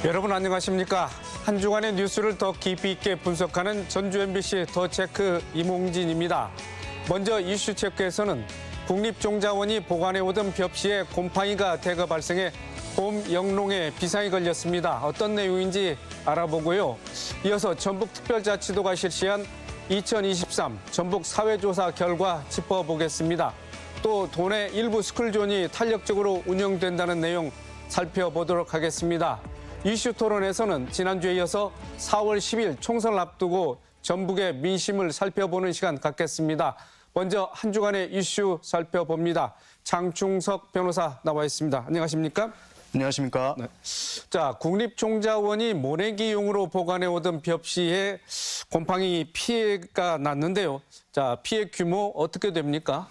여러분 안녕하십니까? 한 주간의 뉴스를 더 깊이 있게 분석하는 전주 MBC 더 체크 이몽진입니다. 먼저 이슈 체크에서는 국립종자원이 보관해오던 벽시에 곰팡이가 대거 발생해 봄 영농에 비상이 걸렸습니다. 어떤 내용인지 알아보고요. 이어서 전북특별자치도가 실시한 2023 전북 사회조사 결과 짚어보겠습니다. 또 도내 일부 스쿨존이 탄력적으로 운영된다는 내용 살펴보도록 하겠습니다. 이슈 토론에서는 지난주에 이어서 4월 10일 총선을 앞두고 전북의 민심을 살펴보는 시간 갖겠습니다. 먼저 한 주간의 이슈 살펴봅니다. 장충석 변호사 나와 있습니다. 안녕하십니까? 안녕하십니까? 네. 자, 국립종자원이 모내기용으로 보관해오던 벽시에 곰팡이 피해가 났는데요. 자, 피해 규모 어떻게 됩니까?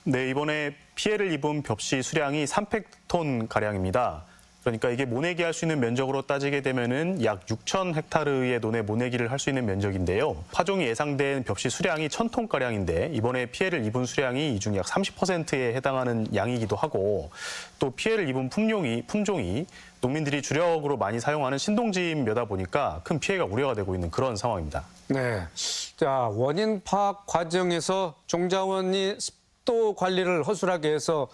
네, 이번에 피해를 입은 벽시 수량이 300톤 가량입니다. 그러니까 이게 모내기 할 수 있는 면적으로 따지게 되면은 약 6천 헥타르의 논에 모내기를 할 수 있는 면적인데요. 파종이 예상된 벽시 수량이 1,000톤 가량인데 이번에 피해를 입은 수량이 이 중 약 30%에 해당하는 양이기도 하고 또 피해를 입은 품종이 농민들이 주력으로 많이 사용하는 신동진 묘다 보니까 큰 피해가 우려가 되고 있는 그런 상황입니다. 네. 자, 원인 파악 과정에서 종자원이 습도 관리를 허술하게 해서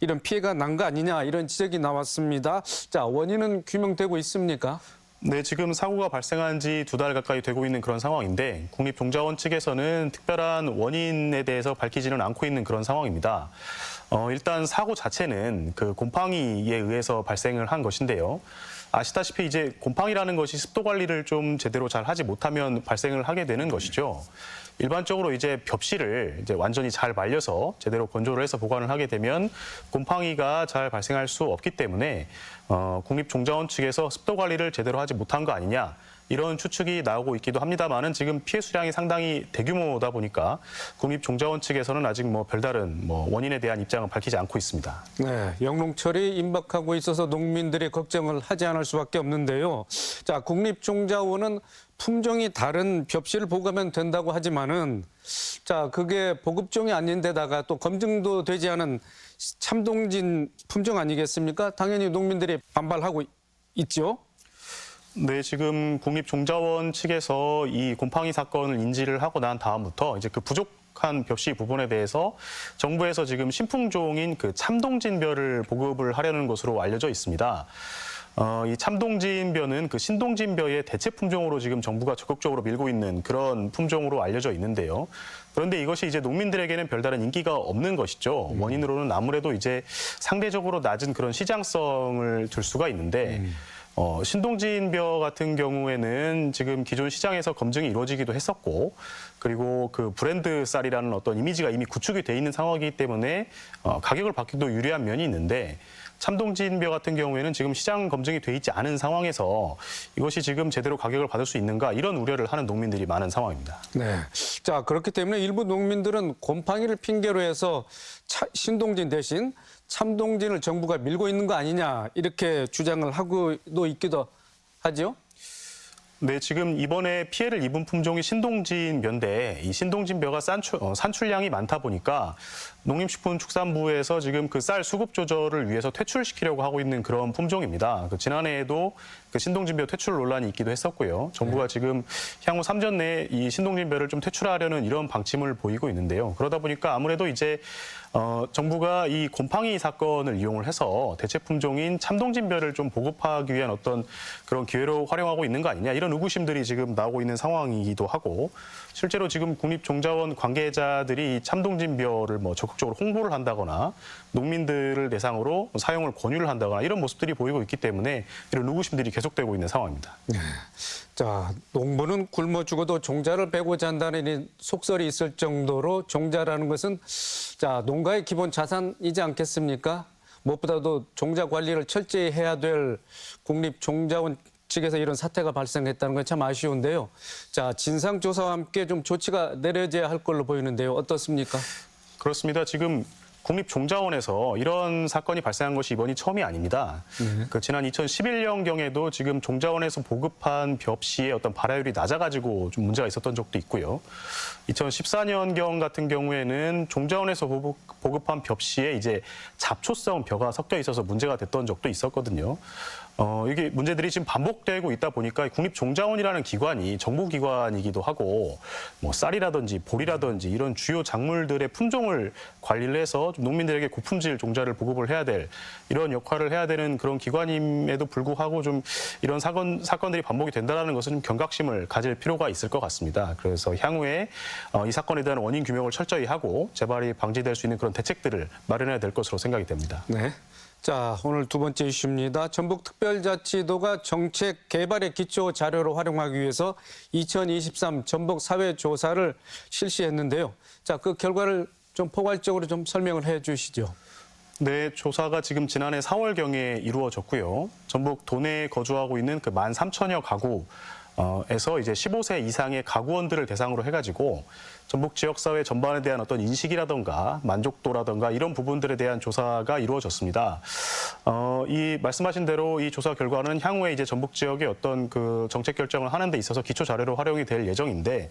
이런 피해가 난 거 아니냐 이런 지적이 나왔습니다. 자, 원인은 규명되고 있습니까? 네, 지금 사고가 발생한 지 2달 가까이 되고 있는 그런 상황인데 국립종자원 측에서는 특별한 원인에 대해서 밝히지는 않고 있는 그런 상황입니다. 일단 사고 자체는 그 곰팡이에 의해서 발생을 한 것인데요. 아시다시피 이제 곰팡이라는 것이 습도 관리를 좀 제대로 잘 하지 못하면 발생을 하게 되는 것이죠. 일반적으로 이제 벽시를 이제 완전히 잘 말려서 제대로 건조를 해서 보관을 하게 되면 곰팡이가 잘 발생할 수 없기 때문에 국립종자원 측에서 습도 관리를 제대로 하지 못한 거 아니냐 이런 추측이 나오고 있기도 합니다만은 지금 피해 수량이 상당히 대규모다 보니까 국립종자원 측에서는 아직 별다른 원인에 대한 입장을 밝히지 않고 있습니다. 네, 영농철이 임박하고 있어서 농민들이 걱정을 하지 않을 수밖에 없는데요. 자, 국립종자원은 품종이 다른 벽시를 보관하면 된다고 하지만은 자, 그게 보급종이 아닌데다가 또 검증도 되지 않은 참동진 품종 아니겠습니까? 당연히 농민들이 반발하고 있죠. 네, 지금 국립종자원 측에서 이 곰팡이 사건을 인지를 하고 난 다음부터 이제 그 부족한 벽시 부분에 대해서 정부에서 지금 신품종인 그 참동진벼를 보급을 하려는 것으로 알려져 있습니다. 이 참동진벼는 그 신동진벼의 대체 품종으로 지금 정부가 적극적으로 밀고 있는 그런 품종으로 알려져 있는데요. 그런데 이것이 이제 농민들에게는 별다른 인기가 없는 것이죠. 원인으로는 아무래도 이제 상대적으로 낮은 그런 시장성을 들 수가 있는데 신동진벼 같은 경우에는 지금 기존 시장에서 검증이 이루어지기도 했었고 그리고 그 브랜드 쌀이라는 어떤 이미지가 이미 구축이 돼 있는 상황이기 때문에 가격을 받기도 유리한 면이 있는데 참동진벼 같은 경우에는 지금 시장 검증이 돼 있지 않은 상황에서 이것이 지금 제대로 가격을 받을 수 있는가 이런 우려를 하는 농민들이 많은 상황입니다. 네. 자, 그렇기 때문에 일부 농민들은 곰팡이를 핑계로 해서 신동진 대신 참동진을 정부가 밀고 있는 거 아니냐 이렇게 주장을 하고도 있기도 하죠. 네, 지금 이번에 피해를 입은 품종이 신동진벼인데 이 신동진벼가 산출량이 많다 보니까 농림식품축산부에서 지금 그 쌀 수급 조절을 위해서 퇴출시키려고 하고 있는 그런 품종입니다. 지난해에도 그 신동진벼 퇴출 논란이 있기도 했었고요. 정부가 지금 향후 3년 내에 이 신동진벼를 좀 퇴출하려는 이런 방침을 보이고 있는데요. 그러다 보니까 아무래도 이제 정부가 이 곰팡이 사건을 이용을 해서 대체 품종인 참동진벼를 좀 보급하기 위한 어떤 그런 기회로 활용하고 있는 거 아니냐 이런 의구심들이 지금 나오고 있는 상황이기도 하고 실제로 지금 국립종자원 관계자들이 참동진벼를 적극적으로 홍보를 한다거나 농민들을 대상으로 사용을 권유를 한다거나 이런 모습들이 보이고 있기 때문에 이런 의구심들이 계속되고 있는 상황입니다. 네. 자, 농부는 굶어 죽어도 종자를 베고자 한다는 속설이 있을 정도로 종자라는 것은 자, 농가의 기본 자산이지 않겠습니까? 무엇보다도 종자 관리를 철저히 해야 될 국립종자원 측에서 이런 사태가 발생했다는 건 참 아쉬운데요. 자, 진상조사와 함께 좀 조치가 내려져야 할 걸로 보이는데요. 어떻습니까? 그렇습니다. 지금 국립종자원에서 이런 사건이 발생한 것이 이번이 처음이 아닙니다. 그 지난 2011년경에도 지금 종자원에서 보급한 벽시의 어떤 발화율이 낮아가지고 좀 문제가 있었던 적도 있고요. 2014년경 같은 경우에는 종자원에서 보급한 벽시에 이제 잡초성 벼가 섞여 있어서 문제가 됐던 적도 있었거든요. 이게 문제들이 지금 반복되고 있다 보니까 국립종자원이라는 기관이 정부기관이기도 하고 뭐 쌀이라든지 보리라든지 이런 주요 작물들의 품종을 관리를 해서 좀 농민들에게 고품질 종자를 보급을 해야 될 이런 역할을 해야 되는 그런 기관임에도 불구하고 좀 이런 사건들이 반복이 된다는 것은 좀 경각심을 가질 필요가 있을 것 같습니다. 그래서 향후에 이 사건에 대한 원인 규명을 철저히 하고 재발이 방지될 수 있는 그런 대책들을 마련해야 될 것으로 생각이 됩니다. 네. 자, 오늘 두 번째 이슈입니다. 전북특별자치도가 정책 개발의 기초 자료로 활용하기 위해서 2023 전북 사회조사를 실시했는데요. 자, 그 결과를 좀 포괄적으로 좀 설명을 해 주시죠. 네, 조사가 지금 지난해 4월경에 이루어졌고요. 전북 도내에 거주하고 있는 그 13,000여 가구에서 이제 15세 이상의 가구원들을 대상으로 해가지고 전북 지역사회 전반에 대한 어떤 인식이라든가 만족도라든가 이런 부분들에 대한 조사가 이루어졌습니다. 이 말씀하신 대로 이 조사 결과는 향후에 이제 전북 지역의 어떤 그 정책 결정을 하는 데 있어서 기초 자료로 활용이 될 예정인데,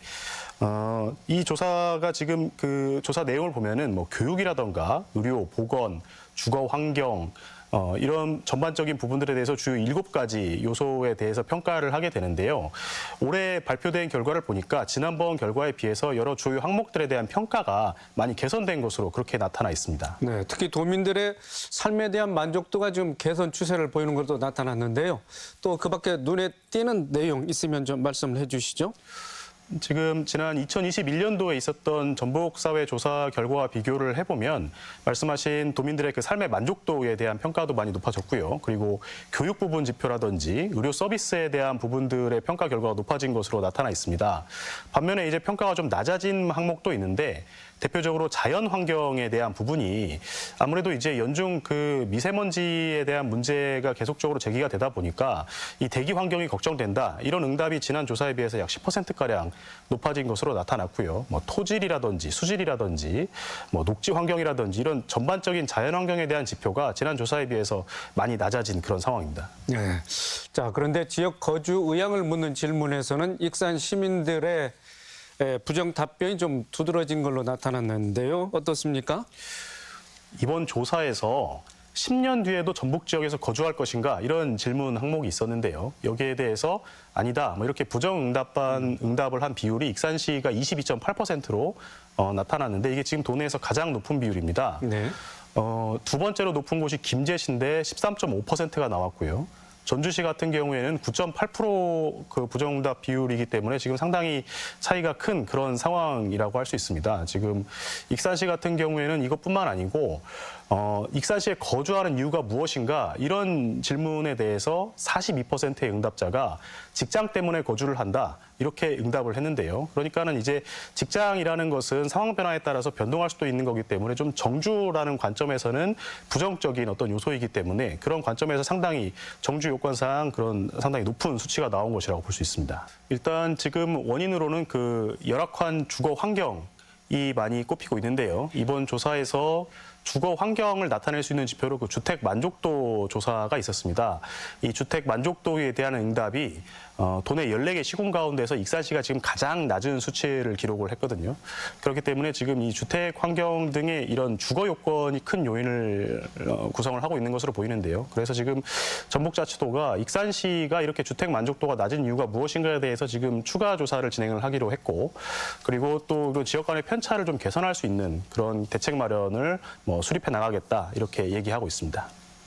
이 조사가 지금 그 조사 내용을 보면은 뭐 교육이라든가 의료, 보건, 주거 환경, 이런 전반적인 부분들에 대해서 주요 7가지 요소에 대해서 평가를 하게 되는데요. 올해 발표된 결과를 보니까 지난번 결과에 비해서 여러 주요 항목들에 대한 평가가 많이 개선된 것으로 그렇게 나타나 있습니다. 네, 특히 도민들의 삶에 대한 만족도가 좀 개선 추세를 보이는 것도 나타났는데요. 또 그 밖에 눈에 띄는 내용 있으면 좀 말씀을 해 주시죠. 지금 지난 2021년도에 있었던 전북사회 조사 결과와 비교를 해보면 말씀하신 도민들의 그 삶의 만족도에 대한 평가도 많이 높아졌고요. 그리고 교육 부분 지표라든지 의료 서비스에 대한 부분들의 평가 결과가 높아진 것으로 나타나 있습니다. 반면에 이제 평가가 좀 낮아진 항목도 있는데 대표적으로 자연 환경에 대한 부분이 아무래도 이제 연중 그 미세먼지에 대한 문제가 계속적으로 제기가 되다 보니까 이 대기 환경이 걱정된다. 이런 응답이 지난 조사에 비해서 약 10%가량 높아진 것으로 나타났고요. 뭐 토질이라든지 수질이라든지 뭐 녹지 환경이라든지 이런 전반적인 자연 환경에 대한 지표가 지난 조사에 비해서 많이 낮아진 그런 상황입니다. 네. 자, 그런데 지역 거주 의향을 묻는 질문에서는 익산 시민들의 부정 답변이 좀 두드러진 걸로 나타났는데요. 어떻습니까? 이번 조사에서 10년 뒤에도 전북 지역에서 거주할 것인가 이런 질문 항목이 있었는데요. 여기에 대해서 아니다. 뭐 이렇게 응답을 한 비율이 익산시가 22.8%로 나타났는데 이게 지금 도내에서 가장 높은 비율입니다. 네. 두 번째로 높은 곳이 김제시인데 13.5%가 나왔고요. 전주시 같은 경우에는 9.8% 부정응답 비율이기 때문에 지금 상당히 차이가 큰 그런 상황이라고 할 수 있습니다. 지금 익산시 같은 경우에는 이것뿐만 아니고 익산시에 거주하는 이유가 무엇인가 이런 질문에 대해서 42%의 응답자가 직장 때문에 거주를 한다 이렇게 응답을 했는데요. 그러니까는 이제 직장이라는 것은 상황 변화에 따라서 변동할 수도 있는 거기 때문에 좀 정주라는 관점에서는 부정적인 어떤 요소이기 때문에 그런 관점에서 상당히 정주 요건상 그런 상당히 높은 수치가 나온 것이라고 볼 수 있습니다. 일단 지금 원인으로는 그 열악한 주거 환경이 많이 꼽히고 있는데요. 이번 조사에서 주거 환경을 나타낼 수 있는 지표로 그 주택 만족도 조사가 있었습니다. 이 주택 만족도에 대한 응답이 도내 14개 시군 가운데서 익산시가 지금 가장 낮은 수치를 기록을 했거든요. 그렇기 때문에 지금 이 주택 환경 등의 이런 주거 요건이 큰 요인을 구성을 하고 있는 것으로 보이는데요. 그래서 지금 전북자치도가 익산시가 이렇게 주택 만족도가 낮은 이유가 무엇인가에 대해서 지금 추가 조사를 진행을 하기로 했고, 그리고 또 지역 간의 편차를 좀 개선할 수 있는 그런 대책 마련을 수립해 나가겠다 이렇게 얘기하고 있습니다.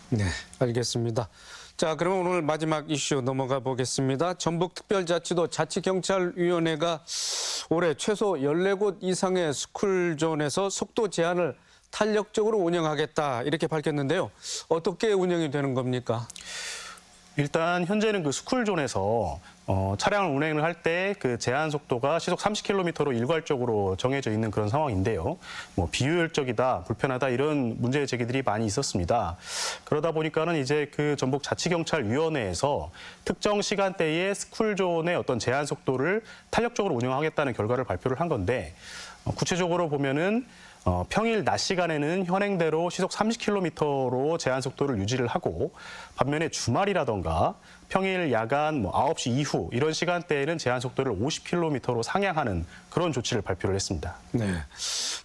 네, 알겠습니다. 자, 그러면 오늘 마지막 이슈 넘어가 보겠습니다. 전북특별자치도 자치경찰위원회가 올해 최소 14곳 이상의 스쿨존에서 속도 제한을 탄력적으로 운영하겠다 이렇게 밝혔는데요. 어떻게 운영이 되는 겁니까? 일단 현재는 그 스쿨존에서 차량을 운행을 할 때 그 제한 속도가 시속 30km로 일괄적으로 정해져 있는 그런 상황인데요. 뭐 비효율적이다, 불편하다 이런 문제 제기들이 많이 있었습니다. 그러다 보니까는 이제 그 전북 자치경찰위원회에서 특정 시간대에 스쿨존의 어떤 제한 속도를 탄력적으로 운영하겠다는 결과를 발표를 한 건데 구체적으로 보면은 평일 낮 시간에는 현행대로 시속 30km로 제한 속도를 유지를 하고 반면에 주말이라던가 평일 야간 9시 이후 이런 시간대에는 제한 속도를 50km로 상향하는 그런 조치를 발표를 했습니다. 네.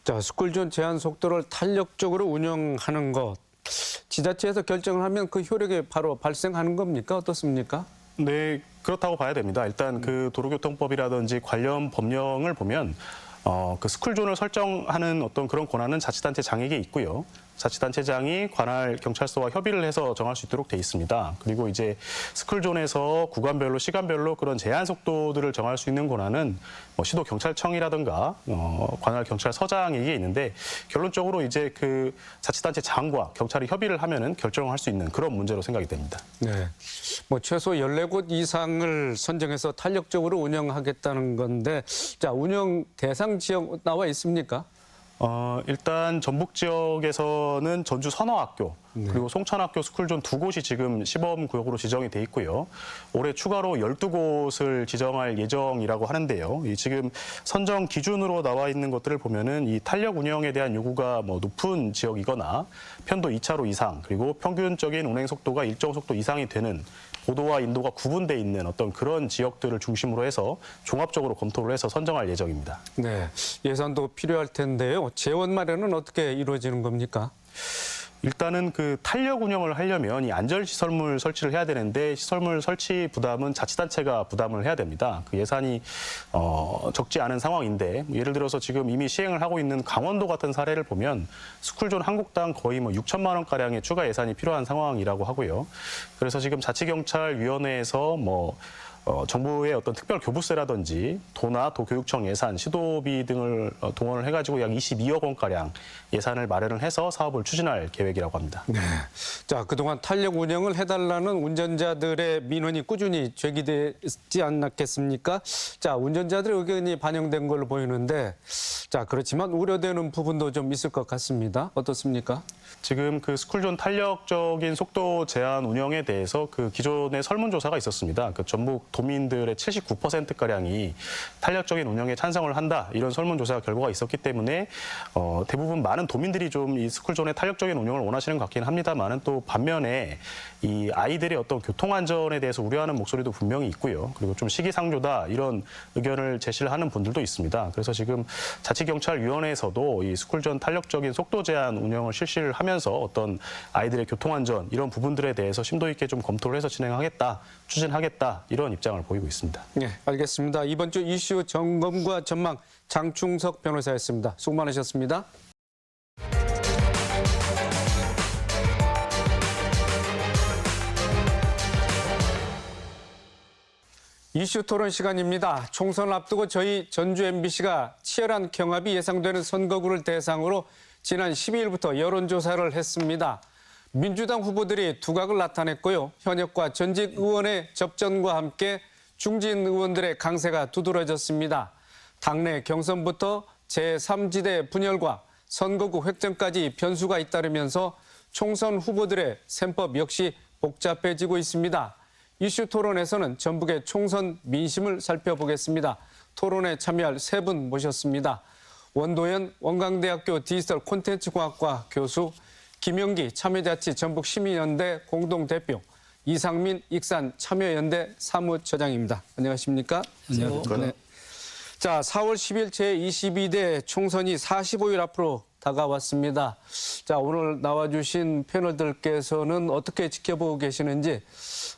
자, 스쿨존 제한 속도를 탄력적으로 운영하는 것. 지자체에서 결정을 하면 그 효력이 바로 발생하는 겁니까? 어떻습니까? 네, 그렇다고 봐야 됩니다. 일단 그 도로교통법이라든지 관련 법령을 보면 그 스쿨존을 설정하는 어떤 그런 권한은 자치단체장에게 있고요. 자치단체장이 관할 경찰서와 협의를 해서 정할 수 있도록 돼 있습니다. 그리고 이제 스쿨존에서 구간별로 시간별로 그런 제한 속도들을 정할 수 있는 권한은 시도 경찰청이라든가 관할 경찰서장에게 있는데 결론적으로 이제 그 자치단체장과 경찰이 협의를 하면은 결정할 수 있는 그런 문제로 생각이 됩니다. 네. 최소 14곳 이상을 선정해서 탄력적으로 운영하겠다는 건데, 자, 운영 대상 지역 나와 있습니까? 일단 전북 지역에서는 전주 선어학교 그리고 송천학교 스쿨존 2곳이 지금 시범구역으로 지정이 돼 있고요. 올해 추가로 12곳을 지정할 예정이라고 하는데요. 이 지금 선정 기준으로 나와 있는 것들을 보면은 이 탄력 운영에 대한 요구가 높은 지역이거나 편도 2차로 이상 그리고 평균적인 운행 속도가 일정 속도 이상이 되는 보도와 인도가 구분돼 있는 어떤 그런 지역들을 중심으로 해서 종합적으로 검토를 해서 선정할 예정입니다. 네. 예산도 필요할 텐데요. 재원 마련은 어떻게 이루어지는 겁니까? 일단은 그 탄력 운영을 하려면 이 안전시설물 설치를 해야 되는데 시설물 설치 부담은 자치단체가 부담을 해야 됩니다. 그 예산이 적지 않은 상황인데 예를 들어서 지금 이미 시행을 하고 있는 강원도 같은 사례를 보면 스쿨존 한 곳당 거의 6천만 원가량의 추가 예산이 필요한 상황이라고 하고요. 그래서 지금 자치경찰위원회에서 정부의 어떤 특별 교부세라든지 도나 도교육청 예산, 시도비 등을 동원을 해가지고 약 22억 원가량 예산을 마련을 해서 사업을 추진할 계획이라고 합니다. 네. 자, 그동안 탄력 운영을 해달라는 운전자들의 민원이 꾸준히 제기되지 않았겠습니까? 자, 운전자들의 의견이 반영된 걸로 보이는데, 자, 그렇지만 우려되는 부분도 좀 있을 것 같습니다. 어떻습니까? 지금 그 스쿨존 탄력적인 속도 제한 운영에 대해서 그 기존의 설문조사가 있었습니다. 그 전북 도민들의 79%가량이 탄력적인 운영에 찬성을 한다. 이런 설문조사 결과가 있었기 때문에 대부분 많은 도민들이 좀 이 스쿨존의 탄력적인 운영을 원하시는 것 같긴 합니다만은 또 반면에 이 아이들의 어떤 교통안전에 대해서 우려하는 목소리도 분명히 있고요. 그리고 좀 시기상조다 이런 의견을 제시를 하는 분들도 있습니다. 그래서 지금 자치경찰위원회에서도 이 스쿨존 탄력적인 속도 제한 운영을 실시를 하면서 어떤 아이들의 교통안전 이런 부분들에 대해서 심도 있게 좀 검토를 해서 진행하겠다, 추진하겠다 이런 입장을 보이고 있습니다. 네, 알겠습니다. 이번 주 이슈 점검과 전망 장충석 변호사였습니다. 수고 많으셨습니다. 이슈 토론 시간입니다. 총선을 앞두고 저희 전주 MBC가 치열한 경합이 예상되는 선거구를 대상으로 지난 12일부터 여론조사를 했습니다. 민주당 후보들이 두각을 나타냈고요. 현역과 전직 의원의 접전과 함께 중진 의원들의 강세가 두드러졌습니다. 당내 경선부터 제3지대 분열과 선거구 획정까지 변수가 잇따르면서 총선 후보들의 셈법 역시 복잡해지고 있습니다. 이슈 토론에서는 전북의 총선 민심을 살펴보겠습니다. 토론에 참여할 세 분 모셨습니다. 원도현 원광대학교 디지털 콘텐츠공학과 교수, 김영기 참여자치 전북시민연대 공동대표, 이상민 익산 참여연대 사무처장입니다. 안녕하십니까? 안녕하십니까? 네. 자, 4월 10일 제22대 총선이 45일 앞으로 다가왔습니다. 자, 오늘 나와주신 패널들께서는 어떻게 지켜보고 계시는지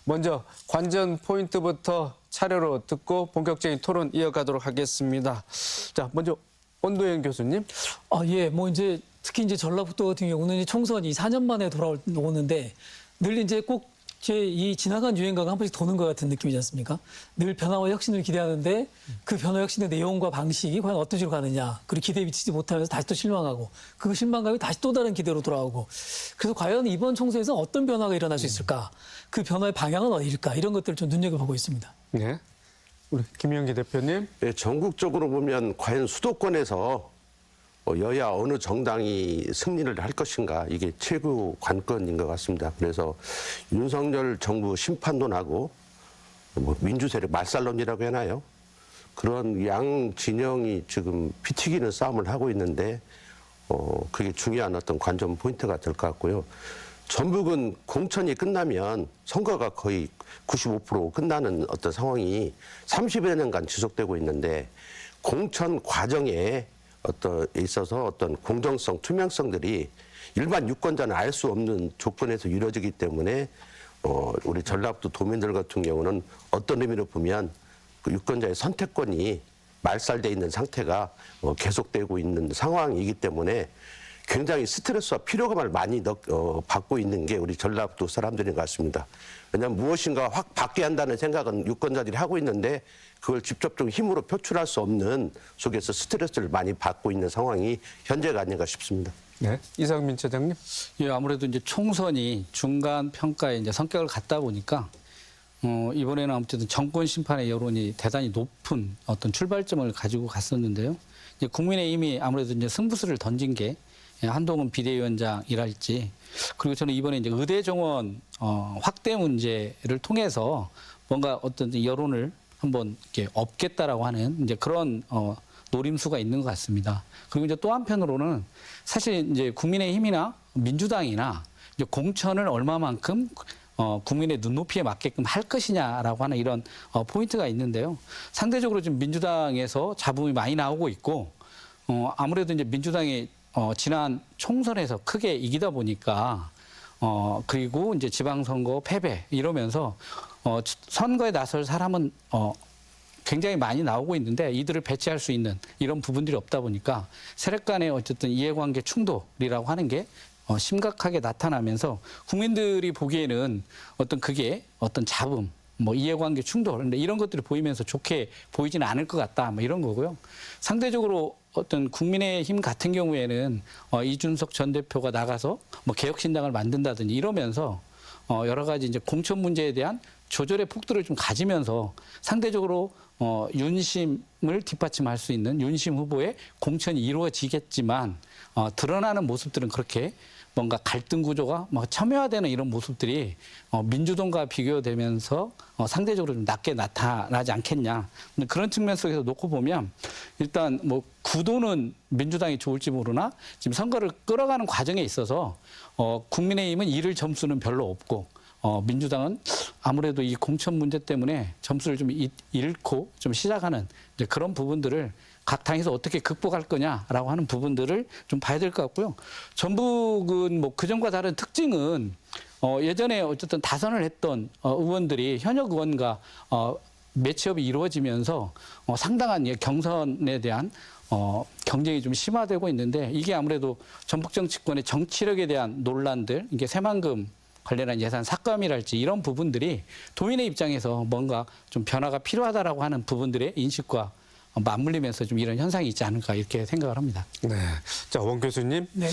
먼저 관전 포인트부터 차례로 듣고 본격적인 토론 이어가도록 하겠습니다. 자, 먼저 원도현 교수님. 예, 이제 특히 이제 전라북도 같은 경우는 이 총선이 4년 만에 돌아오는데 늘 이제 꼭 이 지나간 유행가가 한 번씩 도는 것 같은 느낌이지 않습니까? 늘 변화와 혁신을 기대하는데 그 변화 혁신의 내용과 방식이 과연 어떤 식으로 가느냐. 그리고 기대에 미치지 못하면서 다시 또 실망하고 그 실망감이 다시 또 다른 기대로 돌아오고 그래서 과연 이번 총선에서 어떤 변화가 일어날 수 있을까? 그 변화의 방향은 어디일까? 이런 것들을 좀 눈여겨보고 있습니다. 네. 우리 김영기 대표님. 네, 전국적으로 보면 과연 수도권에서 여야 어느 정당이 승리를 할 것인가 이게 최고 관건인 것 같습니다. 그래서 윤석열 정부 심판도 나고 민주세력 말살론이라고 하나요? 그런 양 진영이 지금 피 튀기는 싸움을 하고 있는데 그게 중요한 어떤 관전 포인트가 될 것 같고요. 전북은 공천이 끝나면 선거가 거의 95% 끝나는 어떤 상황이 30여 년간 지속되고 있는데 공천 과정에 있어서 어떤 공정성, 투명성들이 일반 유권자는 알 수 없는 조건에서 이루어지기 때문에 우리 전라북도 도민들 같은 경우는 어떤 의미로 보면 그 유권자의 선택권이 말살돼 있는 상태가 계속되고 있는 상황이기 때문에 굉장히 스트레스와 피로감을 많이 받고 있는 게 우리 전라북도 사람들인 것 같습니다. 왜냐하면 무엇인가 확 바뀌어야 한다는 생각은 유권자들이 하고 있는데 그걸 직접적으로 힘으로 표출할 수 없는 속에서 스트레스를 많이 받고 있는 상황이 현재가 아닌가 싶습니다. 네, 이상민 차장님. 예, 아무래도 이제 총선이 중간 평가에 이제 성격을 갖다 보니까 이번에는 아무튼 정권 심판의 여론이 대단히 높은 어떤 출발점을 가지고 갔었는데요. 이제 국민의힘이 아무래도 이제 승부수를 던진 게 한동훈 비대위원장이랄지, 그리고 저는 이번에 이제 의대 정원 확대 문제를 통해서 뭔가 어떤 여론을 한번 이렇게 업겠다라고 하는 이제 그런 노림수가 있는 것 같습니다. 그리고 이제 또 한편으로는 사실 이제 국민의힘이나 민주당이나 이제 공천을 얼마만큼 국민의 눈높이에 맞게끔 할 것이냐라고 하는 이런 포인트가 있는데요. 상대적으로 지금 민주당에서 잡음이 많이 나오고 있고, 아무래도 이제 민주당이 지난 총선에서 크게 이기다 보니까 그리고 이제 지방선거 패배 이러면서 선거에 나설 사람은 굉장히 많이 나오고 있는데 이들을 배치할 수 있는 이런 부분들이 없다 보니까 세력 간의 어쨌든 이해관계 충돌이라고 하는 게 심각하게 나타나면서 국민들이 보기에는 그게 어떤 잡음, 이해관계 충돌, 근데 이런 것들이 보이면서 좋게 보이지는 않을 것 같다, 이런 거고요. 상대적으로 어떤 국민의힘 같은 경우에는 이준석 전 대표가 나가서 개혁신당을 만든다든지 이러면서 여러 가지 이제 공천 문제에 대한 조절의 폭도를 좀 가지면서 상대적으로 윤심을 뒷받침할 수 있는 윤심 후보의 공천이 이루어지겠지만 드러나는 모습들은 그렇게 뭔가 갈등 구조가 첨예화되는 이런 모습들이 민주당과 비교되면서 상대적으로 좀 낮게 나타나지 않겠냐. 그런 측면 속에서 놓고 보면 일단 구도는 민주당이 좋을지 모르나 지금 선거를 끌어가는 과정에 있어서 국민의힘은 잃을 점수는 별로 없고 민주당은 아무래도 이 공천 문제 때문에 점수를 좀 잃고 좀 시작하는 이제 그런 부분들을 각 당에서 어떻게 극복할 거냐라고 하는 부분들을 좀 봐야 될 것 같고요. 전북은 그전과 다른 특징은 예전에 어쨌든 다선을 했던 의원들이 현역 의원과 매치업이 이루어지면서 상당한 경선에 대한 경쟁이 좀 심화되고 있는데 이게 아무래도 전북 정치권의 정치력에 대한 논란들, 이게 새만금 관련한 예산 삭감이랄지 이런 부분들이 도민의 입장에서 뭔가 좀 변화가 필요하다라고 하는 부분들의 인식과 맞물리면서 좀 이런 현상이 있지 않을까 이렇게 생각을 합니다. 네. 자, 원 교수님. 네.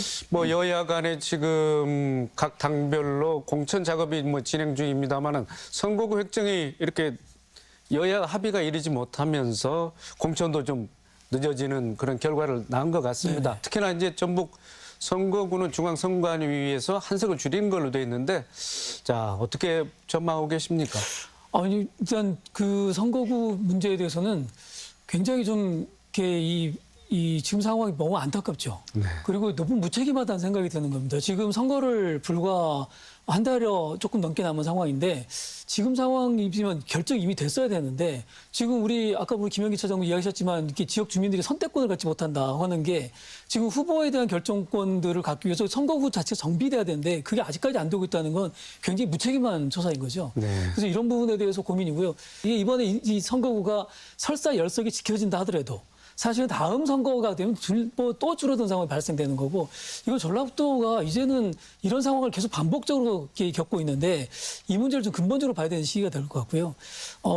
여야 간에 지금 각 당별로 공천 작업이 진행 중입니다만은 선거구 획정이 이렇게 여야 합의가 이르지 못하면서 공천도 좀 늦어지는 그런 결과를 낳은 것 같습니다. 네. 특히나 이제 전북 선거구는 중앙선관위에서 한석을 줄인 걸로 돼 있는데, 자, 어떻게 전망하고 계십니까? 아니, 일단 그 선거구 문제에 대해서는 굉장히 좀 이렇게 이 지금 상황이 너무 안타깝죠. 네. 그리고 너무 무책임하다는 생각이 드는 겁니다. 지금 선거를 불과 한 달여 조금 넘게 남은 상황인데 지금 상황이면 결정이 이미 됐어야 되는데 지금 아까 우리 김영기 차장도 이야기하셨지만 이렇게 지역 주민들이 선택권을 갖지 못한다 하는 게 지금 후보에 대한 결정권들을 갖기 위해서 선거구 자체가 정비돼야 되는데 그게 아직까지 안 되고 있다는 건 굉장히 무책임한 처사인 거죠. 네. 그래서 이런 부분에 대해서 고민이고요. 이게 이번에 이 선거구가 설사 10석이 지켜진다 하더라도 사실 다음 선거가 되면 또 줄어든 상황이 발생되는 거고 이거 전라북도가 이제는 이런 상황을 계속 반복적으로 겪고 있는데 이 문제를 좀 근본적으로 봐야 되는 시기가 될 것 같고요.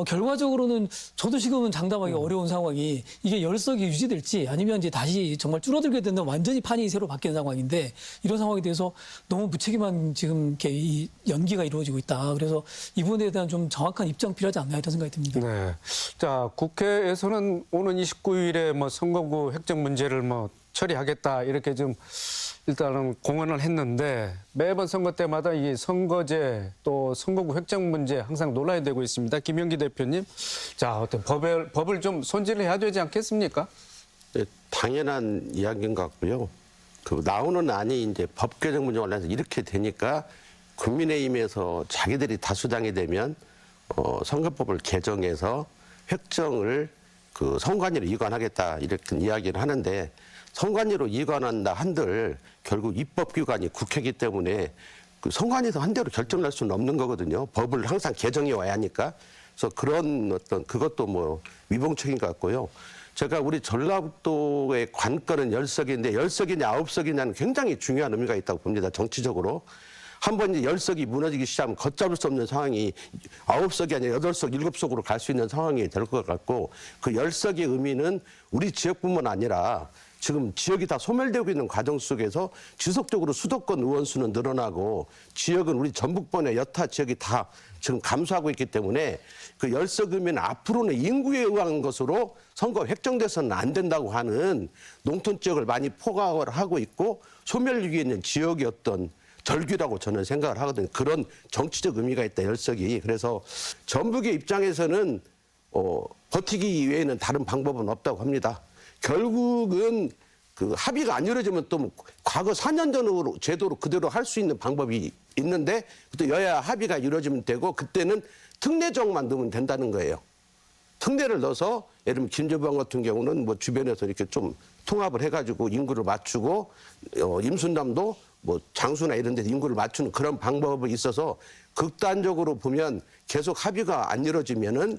결과적으로는 저도 지금은 장담하기 어려운 상황이 이게 10석이 유지될지 아니면 이제 다시 정말 줄어들게 된다면 완전히 판이 새로 바뀌는 상황인데 이런 상황에 대해서 너무 무책임한 지금 이렇게 이 연기가 이루어지고 있다. 그래서 이 부분에 대한 좀 정확한 입장 필요하지 않나 이런 생각이 듭니다. 네. 자, 국회에서는 오는 29일에 선거구 획정 문제를 처리하겠다 이렇게 좀 일단은 공언을 했는데 매번 선거 때마다 이 선거제 또 선거구 획정 문제 항상 논란이 되고 있습니다. 김영기 대표님, 자, 어떤 법을 좀 손질해야 되지 않겠습니까? 네, 당연한 이야기인 것 같고요. 그 나오는 안이 이제 법 개정 문제 관련해서 이렇게 되니까 국민의힘에서 자기들이 다수당이 되면 선거법을 개정해서 획정을 그 선관위로 이관하겠다 이렇게 이야기를 하는데 선관위로 이관한다 한들 결국 입법기관이 국회이기 때문에 그 선관위에서 한 대로 결정할 수는 없는 거거든요. 법을 항상 개정해 와야 하니까. 그래서 그런 어떤 그것도 뭐 위봉책인 것 같고요. 제가 우리 전라북도의 관건은 10석인데 10석이냐 9석이냐는 굉장히 중요한 의미가 있다고 봅니다. 정치적으로. 한번 이제 10석이 무너지기 시작하면 걷잡을 수 없는 상황이 9석이 아니라 8석, 7석으로 갈 수 있는 상황이 될 것 같고 그 10석의 의미는 우리 지역뿐만 아니라 지금 지역이 다 소멸되고 있는 과정 속에서 지속적으로 수도권 의원 수는 늘어나고 지역은 우리 전북권의 여타 지역이 다 지금 감소하고 있기 때문에 그 10석 의미는 앞으로는 인구에 의한 것으로 선거 획정돼서는 안 된다고 하는 농촌 지역을 많이 포괄을 하고 있고 소멸 위기에 있는 지역의 어떤 절규라고 저는 생각을 하거든요. 그런 정치적 의미가 있다, 10석이. 그래서 전북의 입장에서는 버티기 이외에는 다른 방법은 없다고 합니다. 결국은 그 합의가 안 이루어지면 또 과거 4년 전으로 제도로 그대로 할 수 있는 방법이 있는데 또 여야 합의가 이루어지면 되고 그때는 특례정만 넣으면 된다는 거예요. 특례를 넣어서 예를 들면 김재범 같은 경우는 뭐 주변에서 이렇게 좀 통합을 해가지고 인구를 맞추고 임순남도 뭐 장수나 이런 데서 인구를 맞추는 그런 방법이 있어서 극단적으로 보면 계속 합의가 안 이루어지면은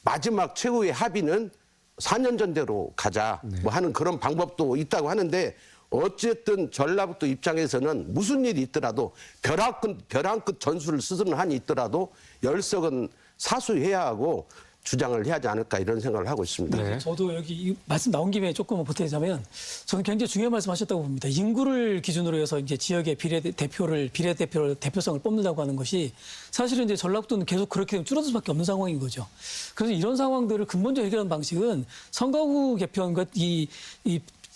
마지막 최후의 합의는 4년 전대로 가자 뭐 하는 그런 방법도 있다고 하는데 어쨌든 전라북도 입장에서는 무슨 일이 있더라도 벼랑 끝 전술을 쓰는 한이 있더라도 10석은 사수해야 하고 주장을 해야 하지 않을까 이런 생각을 하고 있습니다. 네. 저도 여기 이 말씀 나온 김에 조금 보태자면 저는 굉장히 중요한 말씀하셨다고 봅니다. 인구를 기준으로 해서 이제 지역의 비례대표를 대표성을 뽑는다고 하는 것이 사실은 이제 전라북도는 계속 그렇게 되면 줄어들 수밖에 없는 상황인 거죠. 그래서 이런 상황들을 근본적으로 해결하는 방식은 선거구 개편과 이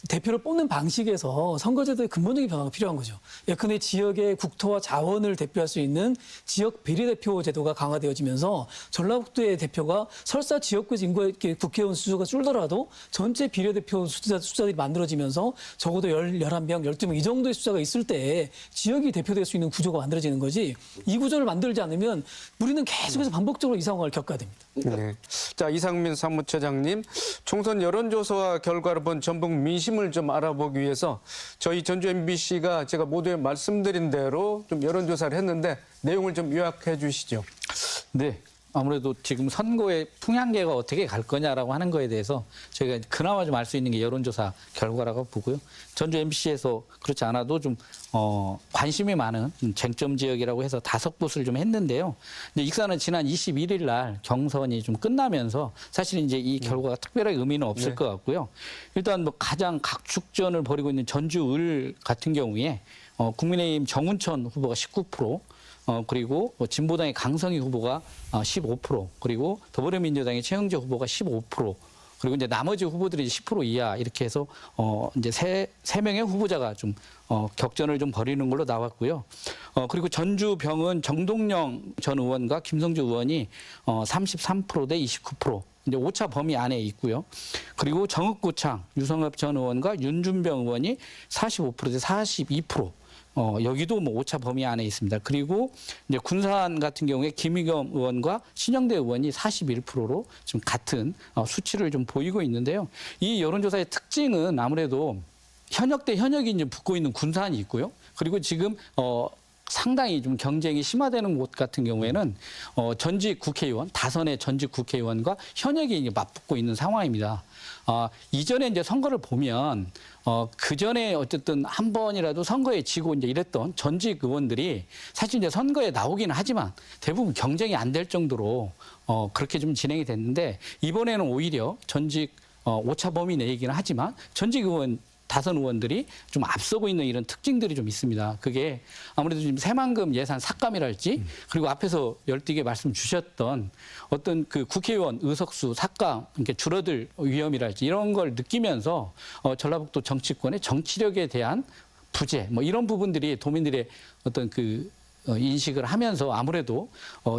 대표를 뽑는 방식에서 선거제도의 근본적인 변화가 필요한 거죠. 예컨대 지역의 국토와 자원을 대표할 수 있는 지역 비례대표 제도가 강화되어지면서 전라북도의 대표가 설사 지역구 인구의 국회의원 수가 줄더라도 전체 비례대표 숫자들이 만들어지면서 적어도 11명, 12명 이 정도의 숫자가 있을 때 지역이 대표될 수 있는 구조가 만들어지는 거지 이 구조를 만들지 않으면 우리는 계속해서 반복적으로 이 상황을 겪어야 됩니다. 네. 자, 이상민 사무처장님, 총선 여론조사 결과를 본 전북 민심을 좀 알아보기 위해서 저희 전주 MBC가 제가 모두에 말씀드린 대로 좀 여론조사를 했는데 내용을 좀 요약해 주시죠. 네. 아무래도 지금 선거의 풍향계가 어떻게 갈 거냐라고 하는 거에 대해서 저희가 그나마 좀 알 수 있는 게 여론조사 결과라고 보고요. 전주 MBC에서 그렇지 않아도 좀 관심이 많은 쟁점 지역이라고 해서 5곳을 좀 했는데요. 근데 익산은 지난 21일 날 경선이 좀 끝나면서 사실 이제 이 결과가 특별하게 의미는 없을 것 같고요. 일단 뭐 가장 각축전을 벌이고 있는 전주을 같은 경우에 국민의힘 정운천 후보가 19%, 그리고 진보당의 강성희 후보가 15%, 그리고 더불어민주당의 최영재 후보가 15%, 그리고 이제 나머지 후보들이 10% 이하 이렇게 해서 이제 세 명의 후보자가 좀 격전을 좀 벌이는 걸로 나왔고요. 그리고 전주병은 정동영 전 의원과 김성주 의원이 33%대 29%. 이제 5차 범위 안에 있고요. 그리고 정읍구창 유성엽 전 의원과 윤준병 의원이 45%대 42%. 여기도 뭐 5차 범위 안에 있습니다. 그리고 이제 군산 같은 경우에 김의겸 의원과 신영대 의원이 41%로 지금 같은 수치를 좀 보이고 있는데요. 이 여론조사의 특징은 아무래도 현역 대 현역이 이제 붙고 있는 군산이 있고요. 그리고 지금 상당히 좀 경쟁이 심화되는 곳 같은 경우에는 전직 국회의원, 다선의 전직 국회의원과 현역이 이제 맞붙고 있는 상황입니다. 이전에 이제 선거를 보면 그 전에 어쨌든 한 번이라도 선거에 지고 이제 이랬던 전직 의원들이 사실 이제 선거에 나오기는 하지만 대부분 경쟁이 안 될 정도로 그렇게 좀 진행이 됐는데 이번에는 오히려 전직 5차 범위 내이기는 하지만 전직 의원 다선 의원들이 좀 앞서고 있는 이런 특징들이 좀 있습니다. 그게 아무래도 지금 새만금 예산 삭감이랄지 그리고 앞에서 열띠게 말씀 주셨던 어떤 그 국회의원 의석수 삭감, 이렇게 줄어들 위험이랄지 이런 걸 느끼면서 전라북도 정치권의 정치력에 대한 부재, 뭐 이런 부분들이 도민들의 어떤 그 인식을 하면서 아무래도